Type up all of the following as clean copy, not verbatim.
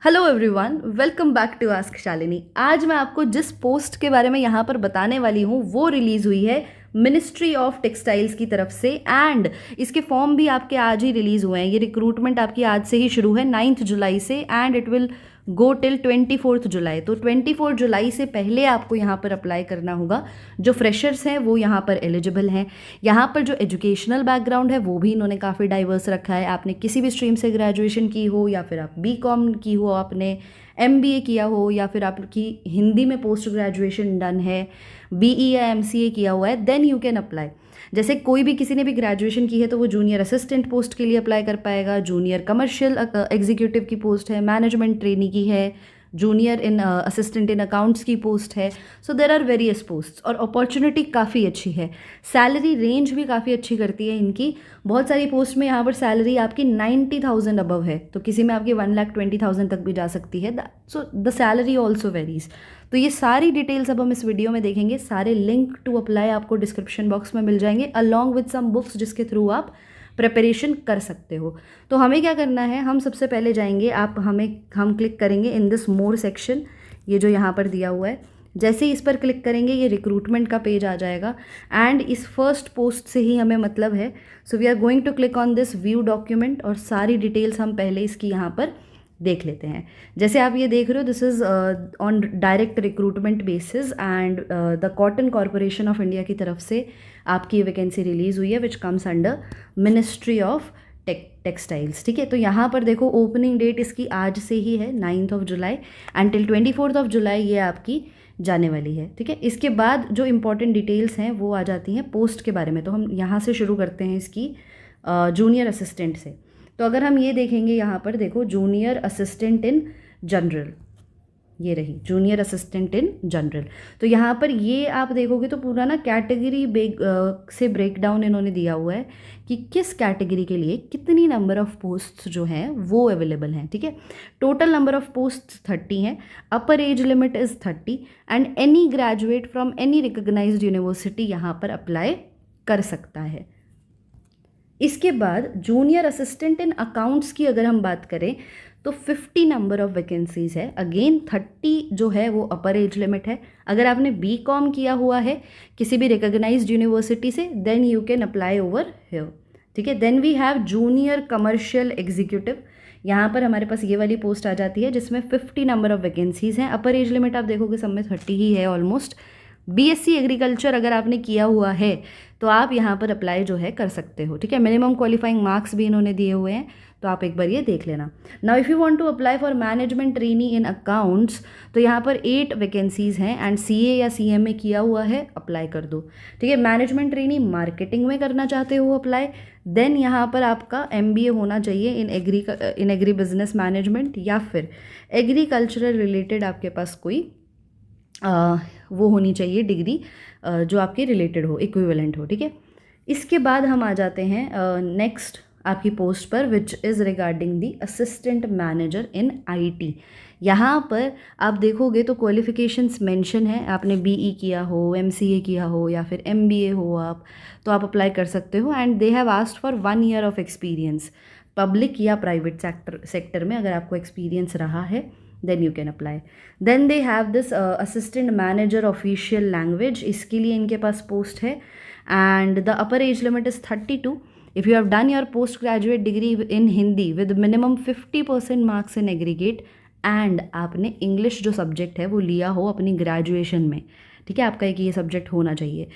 Hello everyone, welcome back to ask Shalini. आज मैं आपको जिस पोस्ट के बारे में यहाँ पर बताने वाली हूँ वो रिलीज़ हुई है मिनिस्ट्री ऑफ टेक्सटाइल्स की तरफ से एंड इसके फॉर्म भी आपके आज ही रिलीज़ हुए हैं। ये रिक्रूटमेंट आपकी आज से ही शुरू है 9 जुलाई से and it will go till 24 जुलाई। तो 24 जुलाई से पहले आपको यहाँ पर अप्लाई करना होगा। जो फ्रेशर्स हैं वो यहाँ पर एलिजिबल हैं। यहाँ पर जो एजुकेशनल बैकग्राउंड है वो भी इन्होंने काफ़ी डाइवर्स रखा है। आपने किसी भी स्ट्रीम से ग्रेजुएशन की हो या फिर आप बीकॉम की हो, आपने एमबीए किया हो या फिर आपकी हिंदी में पोस्ट ग्रेजुएशन डन है, बीई या एमसीए किया हुआ है, देन यू कैन अप्लाई। जैसे कोई भी किसी ने भी ग्रेजुएशन की है तो वो जूनियर असिस्टेंट पोस्ट के लिए अप्लाई कर पाएगा, जूनियर कमर्शियल एग्जीक्यूटिव की पोस्ट है, मैनेजमेंट ट्रेनी की है, junior in assistant in accounts की पोस्ट है। सो देर आर वेरियस पोस्ट और अपॉर्चुनिटी काफ़ी अच्छी है। सैलरी रेंज भी काफ़ी अच्छी करती है इनकी। बहुत सारी पोस्ट में यहाँ पर सैलरी आपकी 90,000 अबव है, तो किसी में आपकी 1,20,000 तक भी जा सकती है। So the salary also varies. तो ये सारी डिटेल्स अब हम इस वीडियो में देखेंगे। सारे लिंक टू अप्लाई आपको डिस्क्रिप्शन बॉक्स में मिल जाएंगे अलॉन्ग विद सम बुक्स जिसके थ्रू आप प्रिपरेशन कर सकते हो। तो हमें क्या करना है, हम सबसे पहले जाएंगे, हम क्लिक करेंगे इन दिस मोर सेक्शन, ये जो यहाँ पर दिया हुआ है। जैसे ही इस पर क्लिक करेंगे ये रिक्रूटमेंट का पेज आ जाएगा एंड इस फर्स्ट पोस्ट से ही हमें मतलब है। So we are going to click on this view document और सारी डिटेल्स हम पहले इसकी यहाँ पर देख लेते हैं। जैसे आप ये देख रहे हो, this is on direct recruitment basis and the cotton corporation of India की तरफ से आपकी वैकेंसी रिलीज़ हुई है which comes under ministry of textiles. ठीक है, तो यहाँ पर देखो ओपनिंग डेट इसकी आज से ही है 9 जुलाई एंड टिल 24 जुलाई ये आपकी जाने वाली है। ठीक है, इसके बाद जो इम्पोर्टेंट डिटेल्स हैं वो आ जाती हैं पोस्ट के बारे में। तो हम यहाँ से शुरू करते हैं इसकी जूनियर असिस्टेंट से। तो अगर हम ये देखेंगे यहाँ पर देखो, जूनियर असिस्टेंट इन जनरल, ये रही जूनियर असिस्टेंट इन जनरल। तो यहाँ पर ये आप देखोगे तो पूरा ना कैटेगरी से ब्रेकडाउन इन्होंने दिया हुआ है कि किस कैटेगरी के लिए कितनी नंबर ऑफ पोस्ट्स जो हैं वो अवेलेबल हैं। ठीक है, टोटल नंबर ऑफ पोस्ट्स 30 हैं, upper age limit is 30 and any graduate from any recognised university यहाँ पर अप्लाई कर सकता है। इसके बाद जूनियर असिस्टेंट इन अकाउंट्स की अगर हम बात करें तो 50 नंबर ऑफ वैकेंसीज़ है। अगेन 30 जो है वो अपर एज लिमिट है। अगर आपने बीकॉम किया हुआ है किसी भी रिकग्नाइज्ड यूनिवर्सिटी से then you can apply over here. ठीक है, then we have junior commercial executive. यहाँ पर हमारे पास ये वाली पोस्ट आ जाती है जिसमें 50 नंबर ऑफ वैकेंसीज़ हैं। अपर एज लिमिट आप देखोगे सब में 30 ही है ऑलमोस्ट। बीएससी एग्रीकल्चर अगर आपने किया हुआ है तो आप यहाँ पर अप्लाई जो है कर सकते हो। ठीक है, मिनिमम क्वालिफाइंग मार्क्स भी इन्होंने दिए हुए हैं, तो आप एक बार ये देख लेना। Now if you want to apply for management trainee in accounts तो यहाँ पर 8 वैकेंसीज़ हैं एंड सीए या सीएमए किया हुआ है अप्लाई कर दो। ठीक है, मैनेजमेंट ट्रेनी मार्केटिंग में करना चाहते हो अप्लाई, देन यहाँ पर आपका एमबीए होना चाहिए इन एग्री बिजनेस मैनेजमेंट या फिर एग्रीकल्चरल रिलेटेड आपके पास कोई वो होनी चाहिए डिग्री जो आपके रिलेटेड हो, इक्विवेलेंट हो। ठीक है, इसके बाद हम आ जाते हैं नेक्स्ट आपकी पोस्ट पर which is regarding the assistant manager in IT. यहाँ पर आप देखोगे तो क्वालिफिकेशंस मेंशन है, आपने बीई किया हो, एमसीए किया हो या फिर एमबीए हो आप, तो आप अप्लाई कर सकते हो and they have asked for 1 year of experience public या प्राइवेट सेक्टर में। अगर आपको एक्सपीरियंस रहा है then you can apply. Then they have this assistant manager official language, इसके लिए इनके पास पोस्ट है and the upper age limit is 32. If you have done your post graduate degree in Hindi with minimum 50% marks in aggregate and आपने English जो subject है वो लिया हो अपनी ग्रेजुएशन में, ठीक है, आपका एक ये सब्जेक्ट होना चाहिए,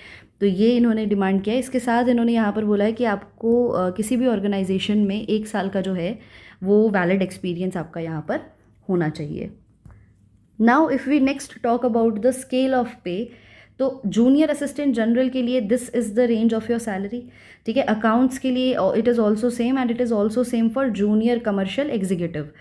तो ये इन्होंने डिमांड किया है। इसके साथ इन्होंने यहाँ पर बोला है कि आपको किसी भी ऑर्गेनाइजेशन में 1 साल का जो है वो वैलिड एक्सपीरियंस आपका यहाँ पर होना चाहिए। Now if we next talk about the scale of pay, तो जूनियर असिस्टेंट जनरल के लिए this is the range of your salary. ठीक है, अकाउंट्स के लिए it is also same and it is also same for junior commercial executive.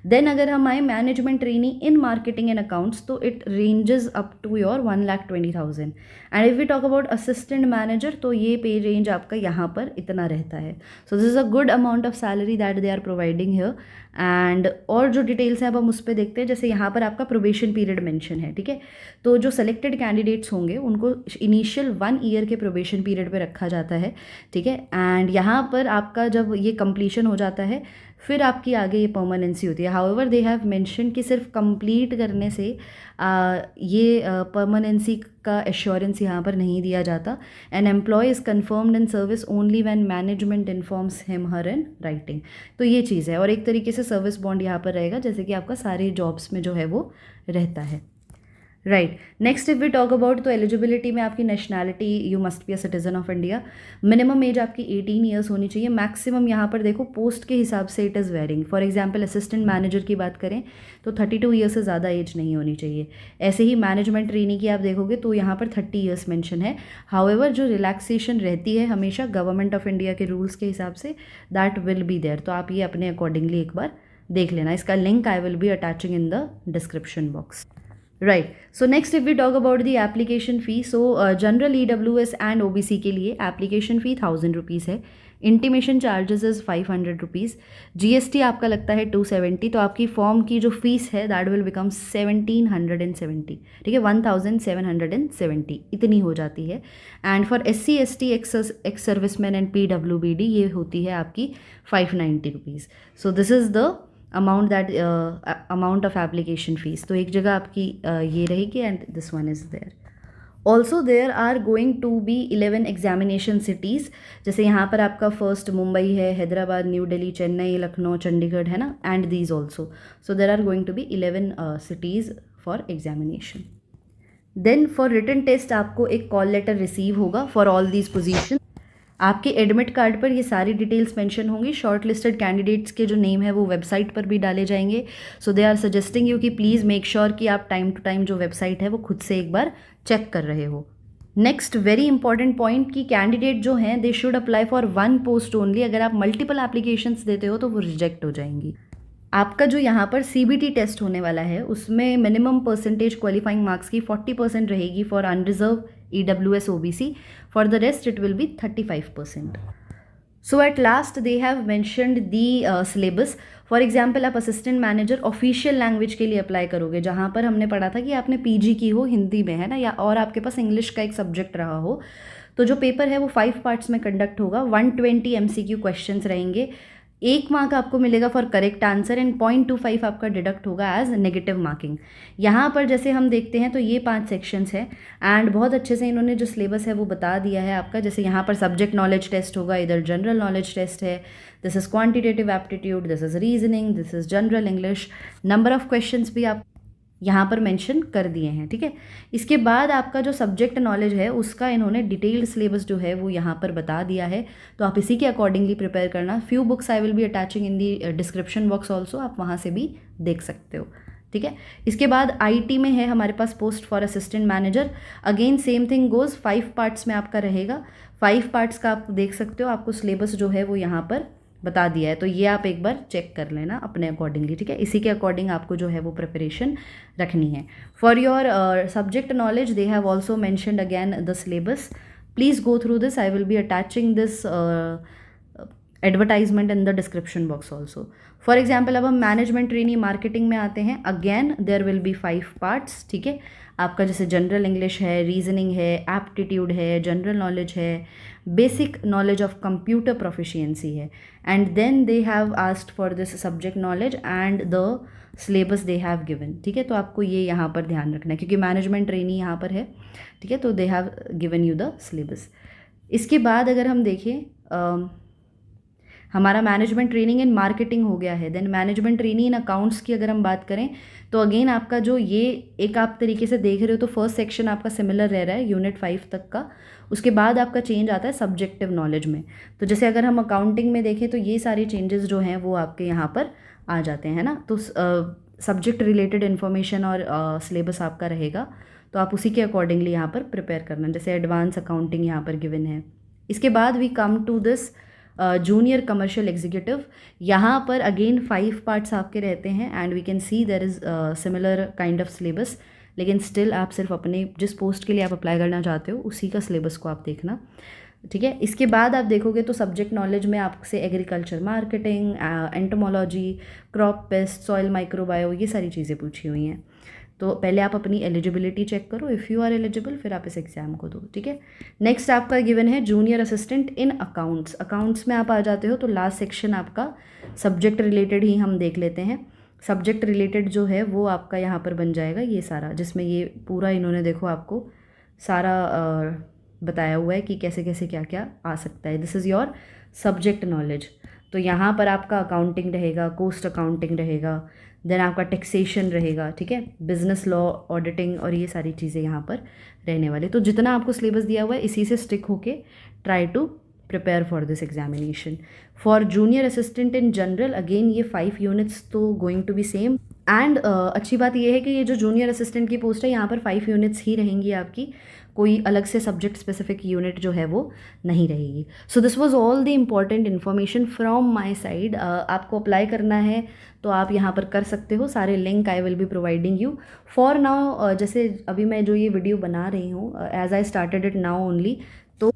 Then अगर हम आए management trainee in marketing and accounts तो it ranges up to your 1,20,000 and if we talk about assistant manager तो ये पे range आपका यहाँ पर इतना रहता है। So this is a good amount of salary that they are providing here and और जो डिटेल्स हैं अब हम उस पर देखते हैं। जैसे यहाँ पर आपका प्रोबेशन पीरियड मेंशन है। ठीक है, तो जो सेलेक्टेड कैंडिडेट्स होंगे उनको इनिशियल 1 ईयर के प्रोबेशन पीरियड पे रखा जाता है। ठीक है, एंड यहाँ पर आपका जब ये कंप्लीशन हो जाता है फिर आपकी आगे ये परमानेंसी होती है। हाउएवर दे हैव मेंशन कि सिर्फ कंप्लीट करने से ये परमानेंसी का एश्योरेंस यहाँ पर नहीं दिया जाता। An employee is confirmed in service only when management informs him her in writing. तो ये चीज़ है, और एक तरीके से सर्विस बॉन्ड यहाँ पर रहेगा जैसे कि आपका सारे जॉब्स में जो है वो रहता है। Right, next if we talk about, तो एलिजिबिलिटी में आपकी nationality, you must be a citizen of India. Minimum age आपकी 18 ईयर्स होनी चाहिए। मैक्सिमम यहाँ पर देखो पोस्ट के हिसाब से it is varying. For example assistant manager की बात करें तो 32 ईयर्स से ज़्यादा एज नहीं होनी चाहिए। ऐसे ही मैनेजमेंट ट्रेनी की आप देखोगे तो यहाँ पर 30 ईयर्स मेंशन है। हाउएवर जो रिलैक्सेशन रहती है हमेशा गवर्नमेंट ऑफ इंडिया के रूल्स के हिसाब से, दैट विल बी देयर। तो आप ये अपने अकॉर्डिंगली एक बार देख लेना। इसका link I will be attaching in the description box. Right, so next if we talk about the application fee, so general EWS and OBC के लिए एप्लीकेशन फ़ी 1000 रुपीज़ है। Intimation charges is 500 rupees. GST आपका लगता है 270। तो आपकी form की जो फीस है दैट विल बिकम 1770, ठीक है, 1770 इतनी हो जाती है। And for SC ST ex serviceman and PWBD ये होती है आपकी 590 rupees. So this is the amount of application fees. तो एक जगह आपकी ये रहेगी and this one is there. Also there are going to be 11 examination cities. जैसे यहाँ पर आपका फर्स्ट मुंबई है, हैदराबाद, न्यू दिल्ली, चेन्नई, लखनऊ, चंडीगढ़ है ना, and these also. So there are going to be 11 cities for examination. Then for written test आपको एक कॉल लेटर रिसीव होगा फॉर ऑल दीज पोजीशन। आपके एडमिट कार्ड पर ये सारी डिटेल्स मेंशन होंगी। शॉर्ट लिस्टेड कैंडिडेट्स के जो नेम है वो वेबसाइट पर भी डाले जाएंगे। सो दे आर सजेस्टिंग यू कि प्लीज़ मेक श्योर कि आप टाइम टू टाइम जो वेबसाइट है वो खुद से एक बार चेक कर रहे हो। नेक्स्ट वेरी इंपॉर्टेंट पॉइंट कि कैंडिडेट जो हैं they should apply for 1 post only. अगर आप मल्टीपल एप्लीकेशंस देते हो तो वो रिजेक्ट हो जाएंगी। आपका जो यहाँ पर CBT टेस्ट होने वाला है उसमें मिनिमम परसेंटेज क्वालिफाइंग मार्क्स की 40% रहेगी for unreserved EWS OBC. For the rest it will be 35%. So at last they have mentioned the syllabus. For example आप असिस्टेंट मैनेजर ऑफिशियल लैंग्वेज के लिए अप्लाई करोगे, जहाँ पर हमने पढ़ा था कि आपने PG की हो हिंदी में, है ना, या और आपके पास इंग्लिश का एक सब्जेक्ट रहा हो, तो जो पेपर है वो 5 पार्ट्स में कंडक्ट होगा। 120 MCQ क्वेश्चंस रहेंगे। 1 मार्क आपको मिलेगा फॉर करेक्ट आंसर एंड 0.25 आपका डिडक्ट होगा एज नेगेटिव मार्किंग। यहाँ पर जैसे हम देखते हैं तो ये 5 सेक्शंस हैं एंड बहुत अच्छे से इन्होंने जो सिलेबस है वो बता दिया है आपका। जैसे यहाँ पर सब्जेक्ट नॉलेज टेस्ट होगा, इधर जनरल नॉलेज टेस्ट है, this is quantitative aptitude, this is reasoning, this is general English. Number of questions भी आप यहाँ पर मेंशन कर दिए हैं, ठीक है। इसके बाद आपका जो सब्जेक्ट नॉलेज है उसका इन्होंने डिटेल्ड सिलेबस जो है वो यहाँ पर बता दिया है, तो आप इसी के अकॉर्डिंगली प्रिपेयर करना। Few books I will be attaching in the description box also, आप वहाँ से भी देख सकते हो, ठीक है। इसके बाद IT में है हमारे पास post for assistant manager. Again same thing goes, 5 parts में आपका रहेगा। 5 पार्ट्स का आप देख सकते हो, आपको सिलेबस जो है वो यहाँ पर बता दिया है, तो ये आप एक बार चेक कर लेना अपने अकॉर्डिंगली, ठीक है। इसी के अकॉर्डिंग आपको जो है वो प्रिपरेशन रखनी है। For your subject knowledge they have also mentioned again the syllabus. Please go through this, I will be attaching this advertisement in the description box also. For example अब हम मैनेजमेंट ट्रेनी मार्केटिंग में आते हैं। Again there will be 5 parts, ठीक है। आपका जैसे general English है, रीजनिंग है, एप्टीट्यूड है, जनरल नॉलेज है, basic knowledge of computer proficiency है, and then they have asked for this subject knowledge and the syllabus they have given, ठीक है। तो आपको ये यहाँ पर ध्यान रखना है क्योंकि मैनेजमेंट ट्रेनी यहाँ पर है, ठीक है, तो they have given you the syllabus. इसके बाद अगर हम देखें हमारा मैनेजमेंट ट्रेनिंग इन मार्केटिंग हो गया है। Then management training in accounts की अगर हम बात करें तो अगेन आपका जो ये एक आप तरीके से देख रहे हो तो फर्स्ट सेक्शन आपका सिमिलर रह रहा है यूनिट 5 तक का। उसके बाद आपका चेंज आता है सब्जेक्टिव नॉलेज में। तो जैसे अगर हम अकाउंटिंग में देखें तो ये सारे चेंजेस जो हैं वो आपके यहाँ पर आ जाते हैं ना। तो सब्जेक्ट रिलेटेड इन्फॉर्मेशन और सिलेबस आपका रहेगा, तो आप उसी के अकॉर्डिंगली यहाँ पर प्रिपेयर करना। जैसे एडवांस अकाउंटिंग यहाँ पर गिवन है। इसके बाद we come to this junior commercial executive. यहाँ पर अगेन 5 पार्ट्स आपके रहते हैं and we can see there is similar kind of syllabus, लेकिन स्टिल आप सिर्फ अपने जिस पोस्ट के लिए आप अप्लाई करना चाहते हो उसी का सिलेबस को आप देखना, ठीक है। इसके बाद आप देखोगे तो सब्जेक्ट नॉलेज में आपसे agriculture marketing, entomology, crop paste, soil microbio, ये सारी चीज़ें पूछी हुई हैं। तो पहले आप अपनी एलिजिबिलिटी चेक करो, इफ़ यू आर एलिजिबल फिर आप इस एग्ज़ाम को दो, ठीक है। नेक्स्ट आपका गिवन है जूनियर असिस्टेंट इन अकाउंट्स। अकाउंट्स में आप आ जाते हो तो लास्ट सेक्शन आपका सब्जेक्ट रिलेटेड ही हम देख लेते हैं। सब्जेक्ट रिलेटेड जो है वो आपका यहाँ पर बन जाएगा ये सारा, जिसमें ये पूरा इन्होंने देखो आपको सारा बताया हुआ है कि कैसे कैसे क्या क्या आ सकता है। This is your subject knowledge. तो यहाँ पर आपका अकाउंटिंग रहेगा, कोस्ट अकाउंटिंग रहेगा, देन आपका टैक्सेशन रहेगा, ठीक है, बिजनेस लॉ, ऑडिटिंग और ये सारी चीज़ें यहाँ पर रहने वाले। तो जितना आपको सिलेबस दिया हुआ है इसी से स्टिक होके try to prepare for this examination. For junior assistant in general again ये 5 यूनिट्स तो going to be same and अच्छी बात ये है कि ये जो जूनियर असिस्टेंट की पोस्ट है यहाँ पर 5 यूनिट्स ही रहेंगी आपकी, कोई अलग से सब्जेक्ट स्पेसिफिक यूनिट जो है वो नहीं रहेगी। So this was all the important information from my side. आपको अप्लाई करना है तो आप यहाँ पर कर सकते हो, सारे link I will be providing you for now. जैसे अभी मैं जो ये वीडियो बना रही हूँ as I started it now only, तो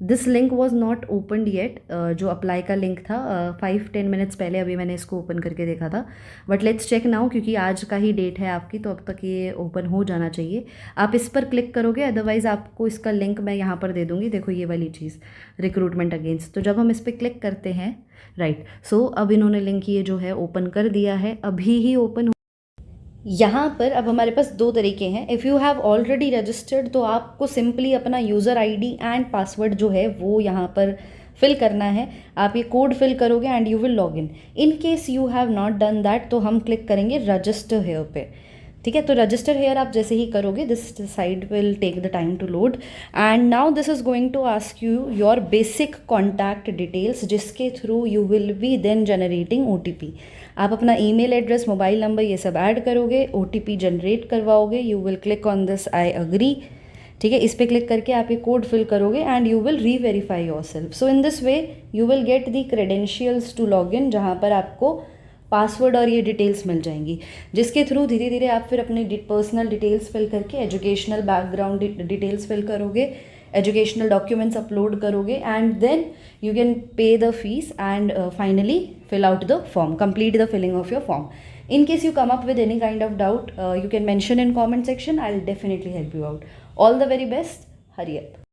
this link was not opened yet. जो अप्लाई का लिंक था 5-10 मिनट्स पहले अभी मैंने इसको ओपन करके देखा था, बट लेट्स चेक नाउ क्योंकि आज का ही डेट है आपकी, तो अब तक ये ओपन हो जाना चाहिए। आप इस पर क्लिक करोगे, अदरवाइज़ आपको इसका लिंक मैं यहाँ पर दे दूँगी। देखो ये वाली चीज़, रिक्रूटमेंट अगेंस्ट। तो जब हम इस पर क्लिक करते हैं, राइट, सो अब इन्होंने लिंक ये जो है ओपन कर दिया है, अभी ही ओपन। यहाँ पर अब हमारे पास 2 तरीके हैं। If you have already registered तो आपको सिंपली अपना यूज़र आईडी एंड पासवर्ड जो है वो यहाँ पर फिल करना है। आप ये कोड फिल करोगे and you will log in case you have not done that तो हम क्लिक करेंगे रजिस्टर हेयर पे, ठीक है। तो रजिस्टर हेयर आप जैसे ही करोगे this site will take the time to load and now this is going to ask you your basic contact details, जिसके through you will be then generating OTP। आप अपना ईमेल एड्रेस, मोबाइल नंबर ये सब add करोगे, OTP generate करवाओगे, you will click on this I agree, ठीक है। इस पर क्लिक करके आप ये कोड फिल करोगे and you will reverify your self. So in this way you will get the credentials to log in, जहाँ पर आपको पासवर्ड और ये डिटेल्स मिल जाएंगी, जिसके थ्रू धीरे धीरे आप फिर अपनी पर्सनल डिटेल्स फिल करके एजुकेशनल बैकग्राउंड डिटेल्स फिल करोगे, एजुकेशनल डॉक्यूमेंट्स अपलोड करोगे and then you can pay the fees and finally fill out the form, complete the filling of your form. In case you come up with any kind of doubt, you can mention in comment section. I'll definitely help you out. All the very best. Hurry up.